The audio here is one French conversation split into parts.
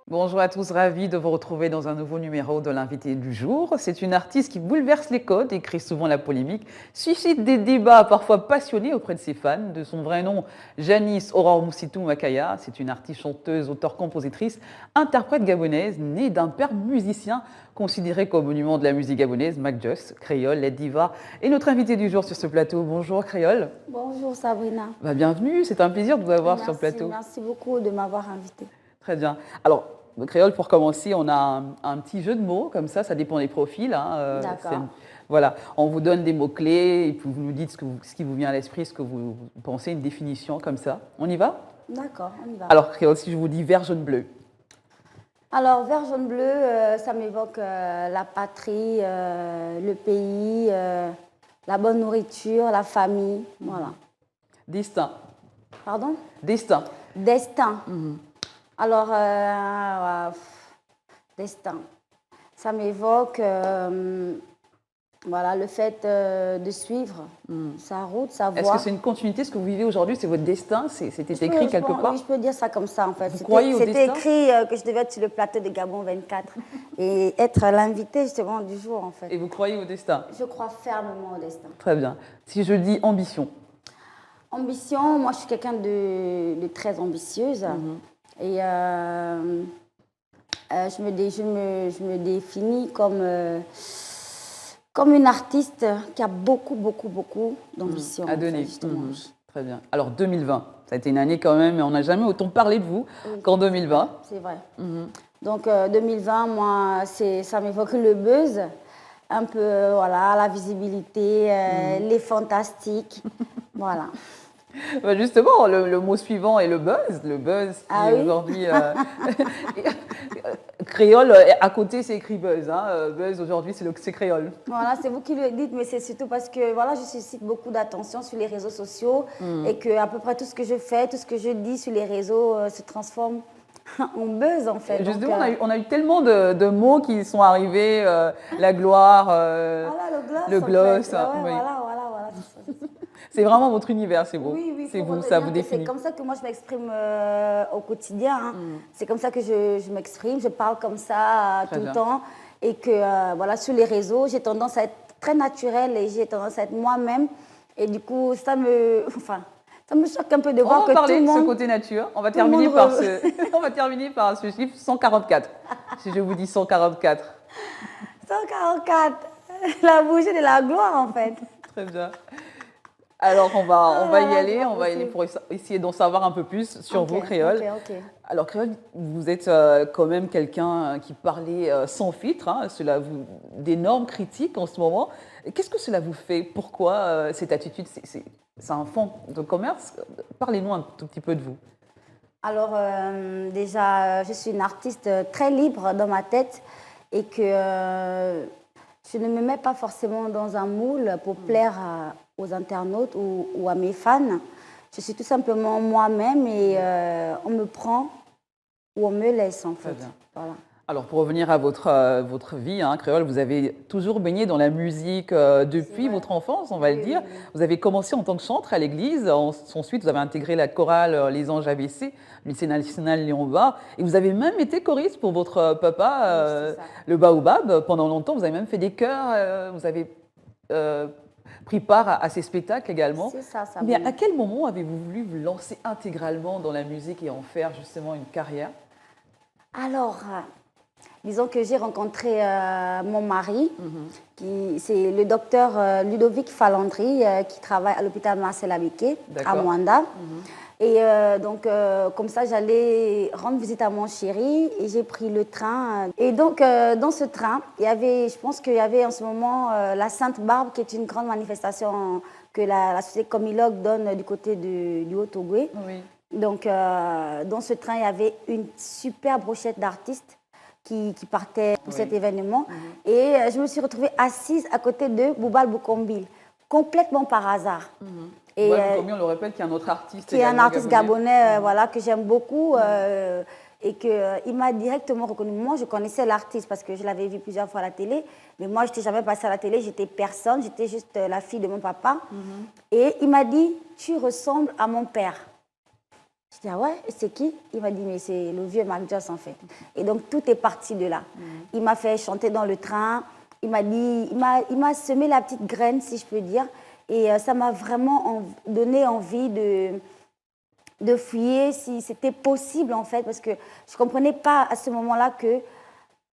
Bonjour à tous, ravi de vous retrouver dans un nouveau numéro de l'invité du jour. C'est une artiste qui bouleverse les codes, écrit souvent la polémique, suscite des débats parfois passionnés auprès de ses fans. De son vrai nom, Janice Aurore Moussitou Makaya, c'est une artiste chanteuse, auteure-compositrice, interprète gabonaise, née d'un père musicien considéré comme monument de la musique gabonaise, Mac Joss, Créole, Led Diva, et notre invité du jour sur ce plateau. Bonjour Créole. Bonjour Sabrina. Bienvenue, c'est un plaisir de vous avoir sur le plateau. Merci beaucoup de m'avoir invitée. Très bien. Alors, Créole, pour commencer, on a un petit jeu de mots, comme ça dépend des profils. D'accord. Voilà, on vous donne des mots-clés et puis vous nous dites ce qui vous vient à l'esprit, ce que vous pensez, une définition comme ça. On y va? D'accord, on y va. Alors, Créole, si je vous dis vert, jaune, bleu. Alors, vert, jaune, bleu, ça m'évoque la patrie, le pays, la bonne nourriture, la famille, voilà. Destin. Pardon? Destin. Destin. Alors, destin. Ça m'évoque voilà, le fait de suivre sa route, sa voie. Est-ce que c'est une continuité? Ce que vous vivez aujourd'hui, c'est votre destin? C'était écrit quelque part? Oui, je peux dire ça comme ça, en fait. Vous croyez au destin? C'était écrit que je devais être sur le plateau de Gabon 24 et être l'invité justement du jour, en fait. Et vous croyez au destin? Je crois fermement au destin. Très bien. Si je dis ambition? Ambition, moi, je suis quelqu'un de très ambitieuse. Et je me définis comme une artiste qui a beaucoup d'ambition. À donner. En fait, Très bien. Alors 2020, ça a été une année quand même, mais on n'a jamais autant parlé de vous qu'en 2020. C'est vrai. Donc 2020, moi, ça m'évoque le buzz, un peu, voilà, la visibilité, les fantastiques, voilà. Justement, le mot suivant est le buzz. Le buzz qui est aujourd'hui créole. À côté, c'est écrit buzz. Buzz aujourd'hui, c'est créole. Voilà, c'est vous qui le dites, mais c'est surtout parce que voilà, je suscite beaucoup d'attention sur les réseaux sociaux et que à peu près tout ce que je fais, tout ce que je dis sur les réseaux se transforme en buzz en fait. Justement, donc, on a eu tellement de mots qui sont arrivés, la gloire, voilà, le gloss. En fait. Ouais, oui. Voilà. C'est vraiment votre univers, c'est vous. Oui, c'est vous, ça vous définit. C'est comme ça que moi je m'exprime au quotidien. C'est comme ça que je m'exprime, je parle comme ça tout le temps. Et que voilà, sur les réseaux, j'ai tendance à être très naturelle et j'ai tendance à être moi-même. Et du coup, ça me choque un peu de voir que tout le monde... On va parler de ce côté nature. On va terminer par ce chiffre 144. Si je vous dis 144. 144, la bougie de la gloire en fait. Très bien. Alors, on va y aller pour essayer d'en savoir un peu plus sur vous, Créole. Ok. Alors, Créole, vous êtes quand même quelqu'un qui parlait sans filtre, cela d'énormes critiques en ce moment. Qu'est-ce que cela vous fait? Pourquoi cette attitude? C'est un fond de commerce? Parlez-nous un tout petit peu de vous. Alors, déjà, je suis une artiste très libre dans ma tête et que je ne me mets pas forcément dans un moule pour plaire aux internautes ou à mes fans. Je suis tout simplement moi-même et on me prend ou on me laisse en fait. Voilà. Alors pour revenir à votre vie, Créole, vous avez toujours baigné dans la musique depuis votre enfance, on va le dire. Oui. Vous avez commencé en tant que chantre à l'église, ensuite vous avez intégré la chorale Les Anges ABC, lycée national Léon-Bas, et vous avez même été choriste pour votre papa, le Baobab. Pendant longtemps, vous avez même fait des chœurs, vous avez pris part à ces spectacles également. C'est ça. Mais à quel moment avez-vous voulu vous lancer intégralement dans la musique et en faire justement une carrière? Alors, disons que j'ai rencontré mon mari, c'est le docteur Ludovic Falandry, qui travaille à l'hôpital Marcel Abiké, à Mwanda. Et donc, comme ça, j'allais rendre visite à mon chéri et j'ai pris le train. Et donc, dans ce train, je pense qu'il y avait en ce moment la Sainte Barbe, qui est une grande manifestation que la société Comilogue donne du côté du Haut-Ogooué. Oui. Donc, dans ce train, il y avait une super brochette d'artistes qui partaient pour cet événement. Et je me suis retrouvée assise à côté de Boubal Boukombil, complètement par hasard. Et Boukombil, on le répète, qui est un autre artiste. Qui est un artiste gabonais, voilà, que j'aime beaucoup. et qu'il m'a directement reconnu. Moi, je connaissais l'artiste parce que je l'avais vu plusieurs fois à la télé, mais moi, je n'étais jamais passée à la télé, j'étais personne, j'étais juste la fille de mon papa. Et il m'a dit, tu ressembles à mon père. Je dis, ah ouais, c'est qui? Il m'a dit, mais c'est le vieux Marc Joss en fait. Et donc, tout est parti de là. Il m'a fait chanter dans le train, il m'a semé la petite graine, si je peux dire. Et ça m'a vraiment donné envie de fouiller si c'était possible en fait, parce que je ne comprenais pas à ce moment-là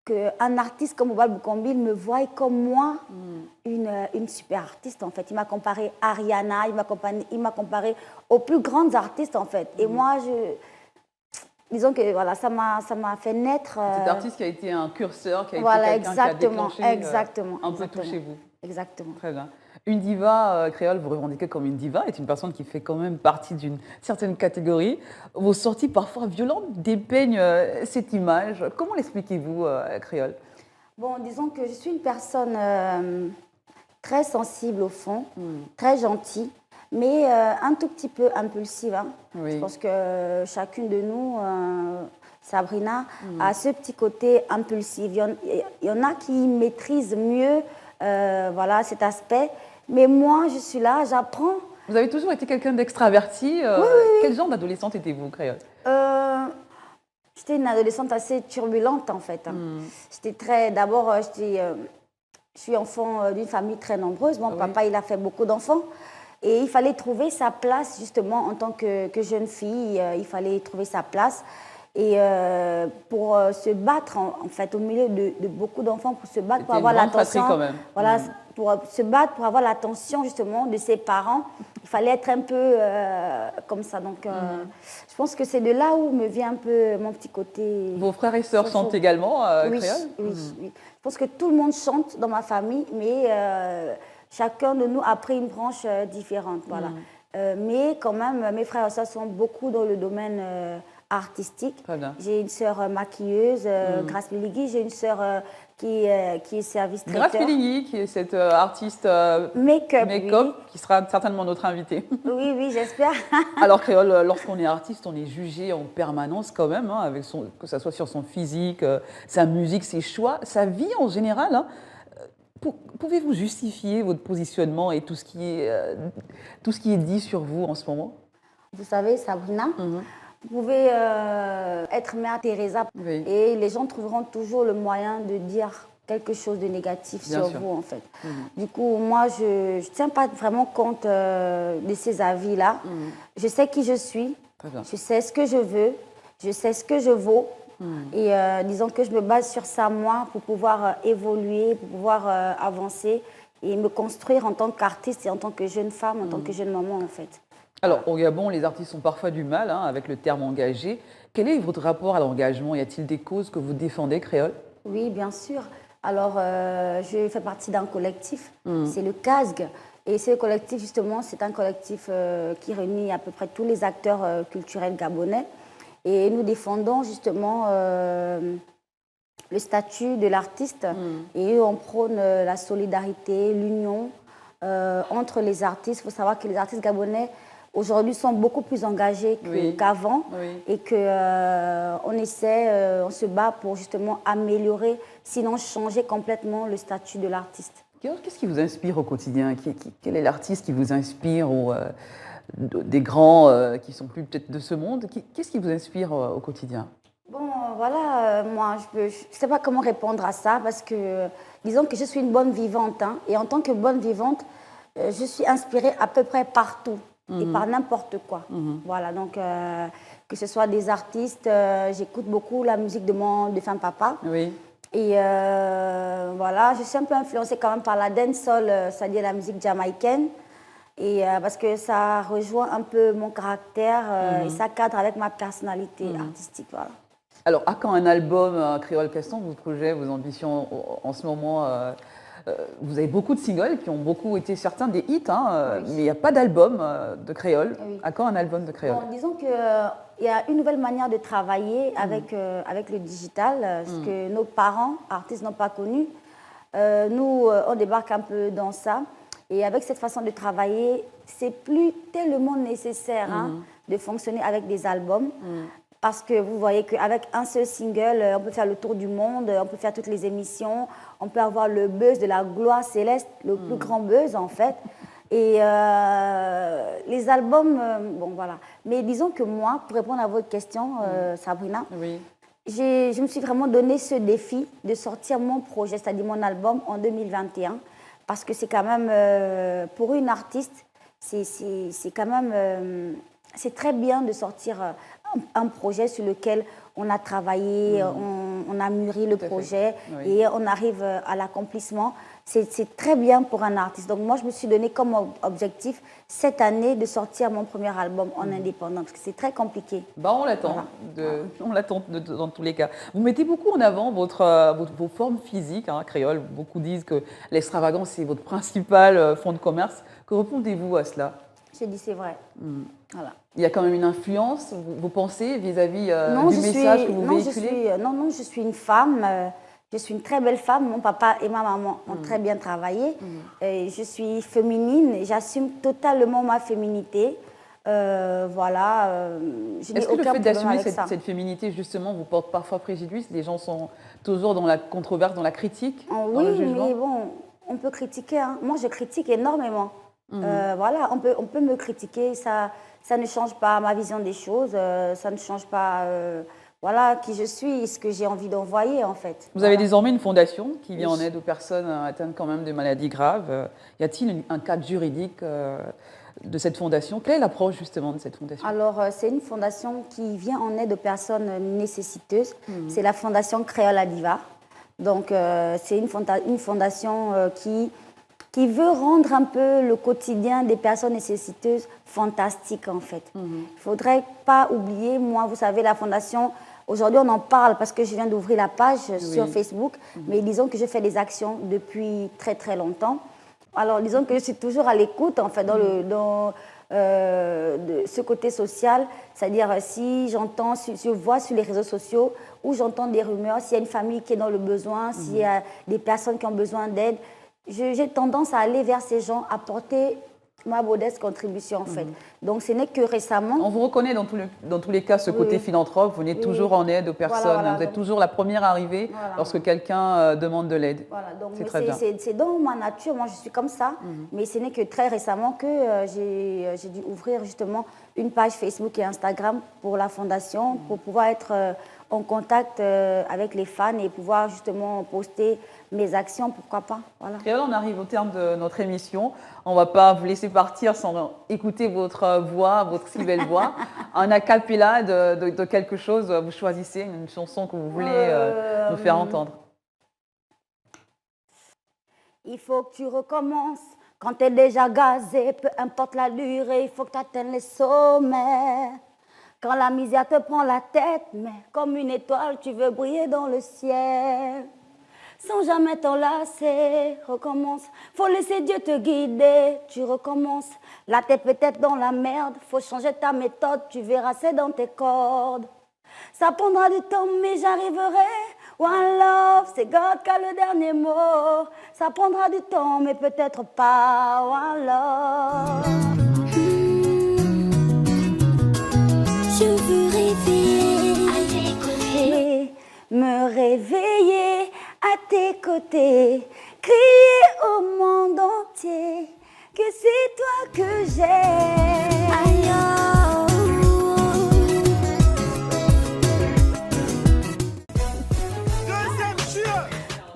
qu'un artiste comme Mobile Boukambil me voie comme moi, une super artiste en fait. Il m'a comparé à Rihanna, il m'a comparé aux plus grandes artistes en fait. Et moi, disons que voilà, ça m'a fait naître. Cet artiste qui a été un curseur, qui a été quelqu'un qui a déclenché un peu tout chez vous. Exactement. Très bien. Une diva créole, vous revendiquez comme une diva, est une personne qui fait quand même partie d'une certaine catégorie. Vos sorties parfois violentes dépeignent cette image. Comment l'expliquez-vous, créole? Bon, disons que je suis une personne très sensible au fond, très gentille, mais un tout petit peu impulsive. Hein. Oui. Je pense que chacune de nous, Sabrina, a ce petit côté impulsif. Il y en a qui maîtrisent mieux voilà, cet aspect. Mais moi, je suis là, j'apprends. Vous avez toujours été quelqu'un d'extraverti. Oui. Quel genre d'adolescente étiez-vous, créole? J'étais une adolescente assez turbulente, en fait. Hein. D'abord, je suis enfant d'une famille très nombreuse. Mon papa, il a fait beaucoup d'enfants. Et il fallait trouver sa place, justement, en tant que jeune fille. Il fallait trouver sa place. Et pour se battre, en fait, au milieu de beaucoup d'enfants, pour se battre, pour avoir l'attention. Voilà, pour se battre, pour avoir l'attention, justement, de ses parents. Il fallait être un peu comme ça. Donc, je pense que c'est de là où me vient un peu mon petit côté. Vos frères et sœurs chantent également créole? Oui. Je pense que tout le monde chante dans ma famille, mais chacun de nous a pris une branche différente. Voilà. Mais quand même, mes frères et sœurs sont beaucoup dans le domaine artistique. J'ai une sœur maquilleuse, Grace Piligui. J'ai une sœur qui est service traiteur. Grace Piligui, qui est cette artiste make-up, qui sera certainement notre invitée. Oui, j'espère. Alors, créole, lorsqu'on est artiste, on est jugé en permanence quand même, hein, avec que ce soit sur son physique, sa musique, ses choix, sa vie en général. Hein. Pouvez-vous justifier votre positionnement et tout ce qui est dit sur vous en ce moment? Vous savez, Sabrina, vous pouvez être Mère Teresa et les gens trouveront toujours le moyen de dire quelque chose de négatif sur vous, en fait. Du coup, moi, je ne tiens pas vraiment compte de ces avis-là. Je sais qui je suis, je sais ce que je veux, je sais ce que je vaux. Et disons que je me base sur ça, moi, pour pouvoir évoluer, pour pouvoir avancer et me construire en tant qu'artiste et en tant que jeune femme, en tant que jeune maman, en fait. Alors, au Gabon, les artistes ont parfois du mal avec le terme engagé. Quel est votre rapport à l'engagement? Y a-t-il des causes que vous défendez, créole? Oui, bien sûr. Alors, je fais partie d'un collectif, c'est le CASG. Et ce collectif, justement, c'est un collectif qui réunit à peu près tous les acteurs culturels gabonais. Et nous défendons justement le statut de l'artiste. Et on prône la solidarité, l'union entre les artistes. Il faut savoir que les artistes gabonais, aujourd'hui, sont beaucoup plus engagés qu'avant et qu'on on se bat pour justement améliorer, sinon changer complètement le statut de l'artiste. Qu'est-ce qui vous inspire au quotidien? Quel est l'artiste qui vous inspire ou des grands qui sont plus peut-être de ce monde? Qu'est-ce qui vous inspire au quotidien? Bon, voilà, moi, je ne sais pas comment répondre à ça parce que, disons que je suis une bonne vivante. Hein, et en tant que bonne vivante, je suis inspirée à peu près partout. Et par n'importe quoi. Voilà, donc que ce soit des artistes, j'écoute beaucoup la musique de fin papa. Oui. Et voilà, je suis un peu influencée quand même par la dancehall, c'est-à-dire la musique jamaïcaine. Et parce que ça rejoint un peu mon caractère et ça cadre avec ma personnalité artistique. Voilà. Alors, à quand un album créole? Quels sont vos projets, vos ambitions en ce moment? Vous avez beaucoup de singles qui ont beaucoup été certains des hits, mais il n'y a pas d'album de créole. À quand un album de créole? Bon, disons qu'il y a une nouvelle manière de travailler avec le digital, ce que nos parents, artistes, n'ont pas connu. Nous, on débarque un peu dans ça. Et avec cette façon de travailler, c'est plus tellement nécessaire de fonctionner avec des albums. parce que vous voyez qu'avec un seul single, on peut faire le tour du monde, on peut faire toutes les émissions, on peut avoir le buzz de la gloire céleste, le plus grand buzz en fait. Et les albums, bon voilà. Mais disons que moi, pour répondre à votre question, Sabrina, oui. Je me suis vraiment donné ce défi de sortir mon projet, c'est-à-dire mon album en 2021, parce que c'est quand même, pour une artiste, c'est quand même, c'est très bien de sortir un projet sur lequel on a travaillé, on a mûri le projet et on arrive à l'accomplissement. C'est très bien pour un artiste. Donc moi, je me suis donné comme objectif cette année de sortir mon premier album en indépendant, parce que c'est très compliqué. Bah, on l'attend, voilà. On l'attend dans tous les cas. Vous mettez beaucoup en avant vos formes physiques, hein, créole. Beaucoup disent que l'extravagance, c'est votre principal fond de commerce. Que répondez-vous à cela? Je dis c'est vrai. Voilà. Il y a quand même une influence, vous pensez, vis-à-vis du message que vous véhiculez? Non, je suis une femme. Je suis une très belle femme. Mon papa et ma maman ont très bien travaillé. Et je suis féminine. J'assume totalement ma féminité. Voilà. Est-ce que le fait d'assumer cette féminité, justement, vous porte parfois préjudice? Les gens sont toujours dans la controverse, dans la critique, dans le jugement? Oui, mais bon, on peut critiquer. Hein. Moi, je critique énormément. Voilà, on peut me critiquer. Ça ne change pas ma vision des choses. Ça ne change pas... voilà qui je suis et ce que j'ai envie d'envoyer en fait. Vous avez désormais une fondation qui vient en aide aux personnes atteintes quand même de maladies graves. Y a-t-il un cadre juridique de cette fondation? Quelle est l'approche justement de cette fondation? Alors c'est une fondation qui vient en aide aux personnes nécessiteuses. C'est la fondation Créole Adiva. Donc c'est une fondation qui veut rendre un peu le quotidien des personnes nécessiteuses fantastique en fait. Il ne faudrait pas oublier, moi vous savez la fondation... Aujourd'hui, on en parle parce que je viens d'ouvrir la page sur Facebook, mais disons que je fais des actions depuis très très longtemps. Alors, disons que je suis toujours à l'écoute, en fait, dans de ce côté social, c'est-à-dire si j'entends, si je vois sur les réseaux sociaux ou j'entends des rumeurs, s'il y a une famille qui est dans le besoin, s'il y a des personnes qui ont besoin d'aide, j'ai tendance à aller vers ces gens, apporter ma modeste contribution en fait. Donc ce n'est que récemment... On vous reconnaît dans tous les cas ce côté philanthrope, vous venez toujours en aide aux personnes, vous êtes toujours la première arrivée lorsque quelqu'un demande de l'aide. Voilà, donc c'est très bien. C'est dans ma nature, moi je suis comme ça, mais ce n'est que très récemment que j'ai dû ouvrir justement une page Facebook et Instagram pour la fondation, pour pouvoir être en contact avec les fans et pouvoir justement poster mes actions, pourquoi pas. Voilà. Et là, on arrive au terme de notre émission. On ne va pas vous laisser partir sans écouter votre voix, votre si belle voix. Un a cappella de quelque chose, vous choisissez une chanson que vous voulez nous faire entendre. Il faut que tu recommences quand tu es déjà gazé, peu importe la durée, il faut que tu atteignes les sommets. Quand la misère te prend la tête, mais comme une étoile, tu veux briller dans le ciel. Sans jamais t'enlacer, recommence. Faut laisser Dieu te guider, tu recommences. Là, t'es peut-être dans la merde, faut changer ta méthode, tu verras, c'est dans tes cordes. Ça prendra du temps, mais j'arriverai. One love, c'est God qui a le dernier mot. Ça prendra du temps, mais peut-être pas. One love. Je veux rêver à tes côtés, me réveiller à tes côtés, crier au monde entier que c'est toi que j'aime. Aïe,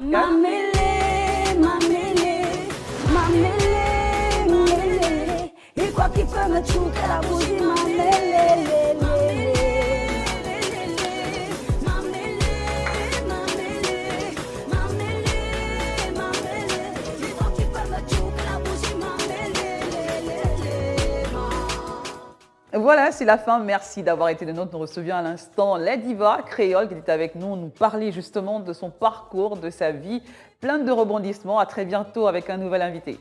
ma mêlée, ma mêlée, ma mêlée, ma mêlée. Et quoi qui peut me toucher la bougie, ma mêlée. Voilà, c'est la fin. Merci d'avoir été de nôtres. Nous recevions à l'instant la diva créole qui était avec nous, nous parlait justement de son parcours, de sa vie, pleine de rebondissements. À très bientôt avec un nouvel invité.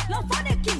L'enfant de qui?